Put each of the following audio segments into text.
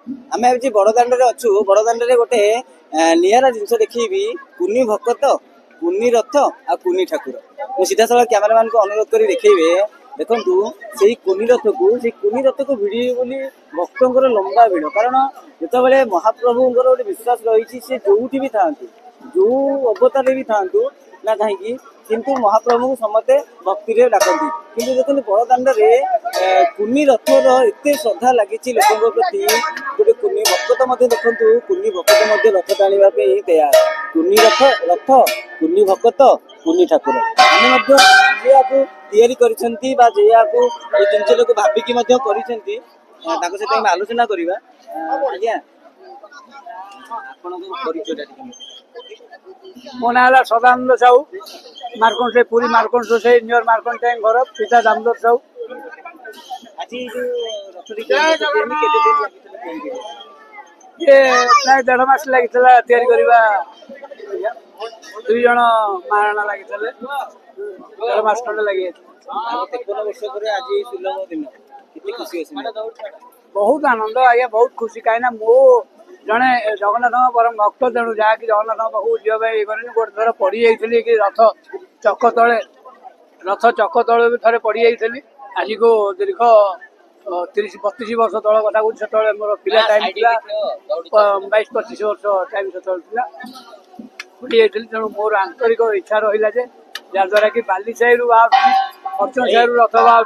आम आज बड़दाण्डे अच्छु बड़दाण्डे गोटे निरा जिनस देखी कुनी भक्त कुनी रथ आ कुनी ठाकुर मुझे सीधा साल कैमेरामैन को अनुरोध कर देखेबे देखु से कुनी रथ को भिड़ी बोली भक्तर लंबा भिड़ कारण जिते महाप्रभुंर गोटे विश्वास रही से जो भी था जो अवतार भी था ना कहीं किंतु महाप्रभु को समस्ते भक्ति डाकती किंतु देखते बड़दाण्डे कुनी रथर एत श्रद्धा लगी लोकों प्रति गोटे कुनी भक्त देखु कुनी भक्त रथ टाणवाई तैयार कुनी रथ रथ कुनी भक्त कुनी ठाकुर आम जिन को भाविकी सहित आलोचना करवा आज्ञा परिचय मो ना सदानंद साहू मार्कंड पूरी मार्कंड सोसाइटी नियर मार्कंड घर पिता दामोदर साहू आज ये प्राय 1.5 मास लगी या दुई जन महाराणा लगी 1.5 मास खंड लगी 53 वर्ष पर आज सुलभ दिन खुशी बहुत आनंद आज्ञा बहुत खुशी कहीं मो जड़े जगन्नाथ परम भक्त तेणु जहाँकि जगन्नाथ पाखु जीवाई गोटे थर पड़ जाइली कि रथ चक तले भी थे पड़ जाइली आज को दीर्घ 30-32 वर्ष तल कथा कौन से मोर पिला टाइम था 22-25 वर्ष टाइम से पड़ जाइली तेणु मोर आंतरिक इच्छा रहा जहाँद्वारा कि बालीसाही बाहर अर्चन साही रथ बाहर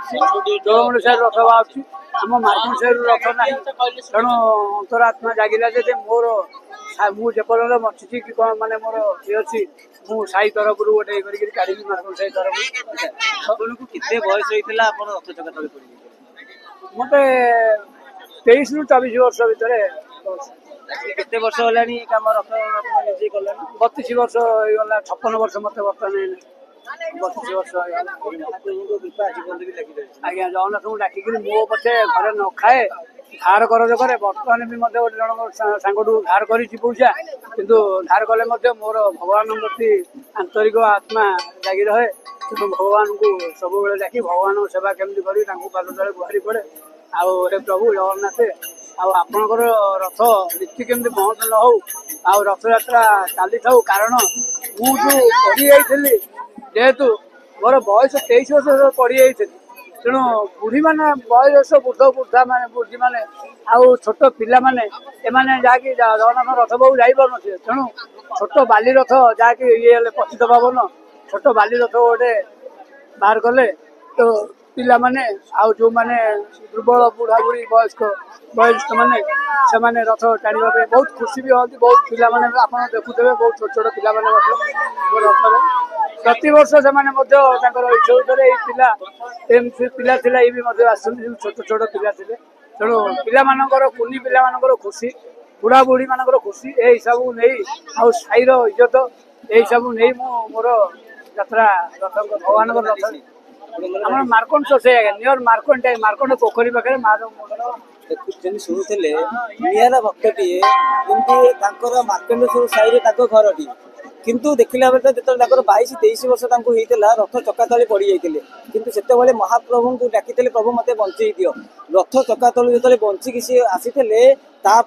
दोलमुंड साही रथ बाहर आम मार्कंड साही रथ ना तेणु अंतरात्मा जागिला मोर मुझे बची कि कौन माने मोर ये अच्छी मुई तरफ गोटे काढ़ी मार्कंड साही तरफ आपको केते बयस होता रथ चका तले पड़ मत 23 ରୁ 24 वर्ष भितर केते वर्ष होलानी काम रथ निजे कला 32 वर्ष होगा 56 वर्ष मत बर्तमान 32 वर्ष आज्ञा जगन्नाथ को डाक मो पचे घर न खाए धार करज कै बर्तमान भी गोटे जन सांगू धार कर पैसा किंतु धार कले मोर भगवान प्रति आंतरिक आत्मा जागी रहे कि भगवान को सब डाक भगवान सेवा केमती करी पाद तले गुहारी पड़े आउ प्रभु जगन्नाथ आपणकर रथ नीति केमती बंद न हो आ रथ यात्रा चली था कारण मुझे पड़ी जाइली जेहेतु मोर बयस 23 वर्ष पड़ी जाइली तेणु बुढ़ी मैंने बयस बुढ़ बुढ़ा माने बुढ़ी मैंने आउ छोट पिला माने एमाने जाकि जगन्नाथ रथ बाबू जापर न तेणु छोट बाली रथ जाकि ये पतित पावन छोट बाली रथ गोटे बाहर कले तो पिला माने आउ जो माने दुर्बल बुढ़ा बुढ़ी वयस्क माने रथ टाणिबा बहुत खुशी भी होती बहुत पिला माने आपन देखुथे बहुत छोट छोट पिला माने रथ प्रति वर्ष से इच्छा पिला पिला ये भी छोट छोट पिला थे तेणु पिला कुनी पिला खुशी बुढ़ा बुढ़ी मान खुशी यही सब नहीं आउ साईर इज्जत यही सब नहीं मोर यात्रा रथ भगवान रथ आम मार्कंड सोसाइटी नियर मार्कंड पोखरी पाखे शुणुले निरा भक्तटी मार्कंडेश्वर साई घर टी किंतु देखला बेले तो जो 22-23 वर्ष होता रथ चका तले पड़ जाते किंतु से महाप्रभु को डाकी प्रभु मत बंचे दियो रथ चका तलू जो बंचिकी सी आसी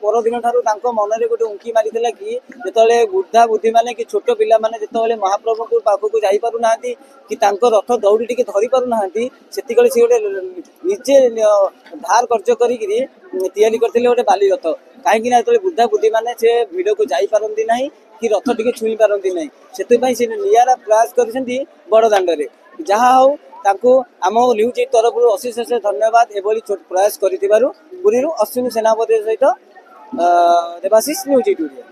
परदिन ठार मन में गोटे उंकी मारी कि जो बुढ़ा बुद्धि माने कि छोट पिला माने जो महाप्रभु को पाखक जापना कि रथ दौड़ी टी धरी पारना से गोटे निजे धार कर्ज करते गोटे बाली रथ कहीं जो बुढ़ा बुद्धि माने से भिड़ को जापारती ना कि रथ टी छुई पारती ना से निरा प्रयास कर बड़दाण्डे जहाँ हूँ आम न्यूज तरफ अशेष धन्यवाद एभली प्रयास कर पुरी अश्विनी सेनापति सहित देवाशीष न्यूज 8